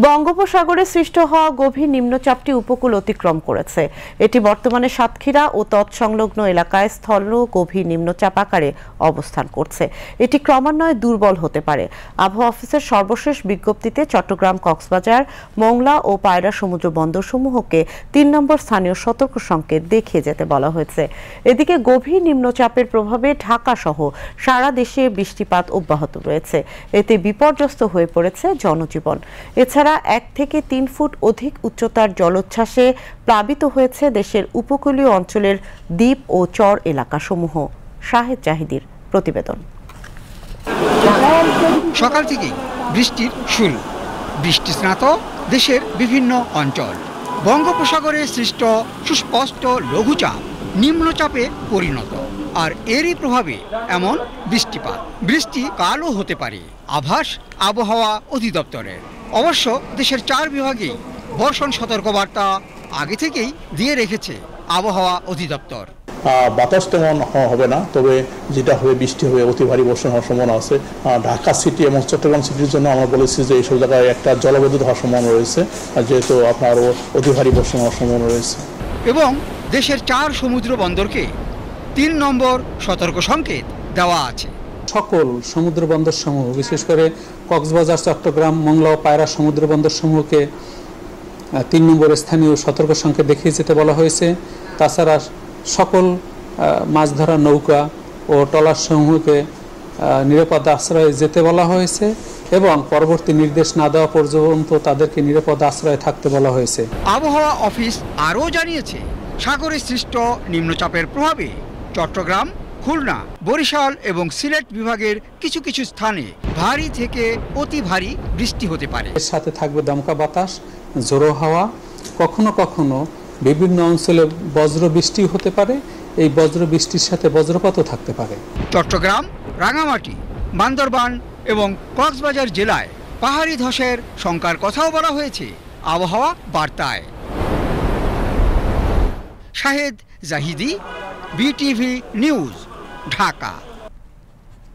বঙ্গোপসাগরে সৃষ্ট হওয়া গভীর নিম্নচাপটি উপকূল অতিক্রম করেছে। এটি বর্তমানে সাতক্ষীরা ও তৎসংলগ্ন এলাকায় স্থল গভীর নিম্নচাপ আকারে অবস্থান করছে। এটি ক্রমান্বয়ে দুর্বল হতে পারে। আবহাওয়া অফিসের সর্বশেষ বিজ্ঞপ্তিতে চট্টগ্রাম, কক্সবাজার, মোংলা ও পায়রা সমুদ্র বন্দরসমূহকে ৩ নম্বর স্থানীয় সতর্ক সংকেত দেখিয়ে যেতে বলা হয়েছে। এদিকে গভীর নিম্নচাপের প্রভাবে ঢাকা সহ সারা দেশে বৃষ্টিপাত অব্যাহত রয়েছে। এতে বিপর্যস্ত হয়ে পড়েছে জনজীবন। এছাড়া 1 থেকে 3 ফুট অধিক উচ্চতার জলোচ্ছ্বাসে প্লাবিত হয়েছে দেশের উপকূলীয় অঞ্চলের দ্বীপ ও চর এলাকাসমূহ। শাহেদ জাহিদের প্রতিবেদন। সকাল থেকেই বৃষ্টির শুরু। বৃষ্টিস্নাত দেশের বিভিন্ন অঞ্চল। বঙ্গোপসাগরে সৃষ্ট সুস্পষ্ট লঘুচাপ নিম্নচাপে পরিণত, আর এরই প্রভাবে এমন বৃষ্টিপাত। বৃষ্টি কালও হতে পারে আভাস আবহাওয়া অধিদপ্তরের। অবশ্য দেশের 4 বিভাগেই বর্ষণ সতর্কবার্তা আগে থেকেই দিয়ে রেখেছে আবহাওয়া অধিদপ্তর। বাতাস তেমন হবে না, তবে যেটা হবে বৃষ্টি হবে, অতি ভারী বর্ষণ হওয়ার সম্ভাবনা আছে। ঢাকা সিটি এবং চট্টগ্রাম সিটির জন্য আমরা বলেছি যে এইসব জায়গায় একটা জলবিদ্যুৎ হওয়ার সম্ভাবনা রয়েছে, যেহেতু আপনার অতি ভারী বর্ষণ হওয়ার সম্ভাবনা রয়েছে। এবং দেশের 4 সমুদ্র বন্দরকে 3 নম্বর সতর্ক সংকেত দেওয়া আছে। সকল সমুদ্র বন্দর সমূহ, বিশেষ করে কক্সবাজার, চট্টগ্রাম, মোংলা ও পায়রা সমুদ্র বন্দর সমূহকে 3 নম্বর স্থানীয় সতর্ক সংকেত দেখিয়ে যেতে বলা হয়েছে। তাছাড়া সকল মাছ ধরা নৌকা ও ট্রলার সমূহকে নিরাপদ আশ্রয়ে যেতে বলা হয়েছে এবং পরবর্তী নির্দেশ না দেওয়া পর্যন্ত তাদেরকে নিরাপদ আশ্রয়ে থাকতে বলা হয়েছে। আবহাওয়া অফিস আরও জানিয়েছে, সাগরে সৃষ্ট নিম্নচাপের প্রভাবে চট্টগ্রাম, খুলনা, বরিশাল এবং সিলেট বিভাগের কিছু কিছু স্থানে ভারী থেকে অতি ভারী বৃষ্টি হতে পারে। এর সাথে থাকবে দমকা বাতাস, ঝোড়ো হাওয়া, কখনো কখনো বিভিন্ন অঞ্চলে বজ্র বৃষ্টি হতে পারে। এই বজ্র বৃষ্টির সাথে বজ্রপাতও থাকতে পারে। চট্টগ্রাম, রাঙামাটি, বান্দরবান এবং কক্সবাজার জেলায় পাহাড়ি ধসের শঙ্কার কথাও বলা হয়েছে আবহাওয়া বার্তায়। Shahed Zahidi, BTV news, Dhaka.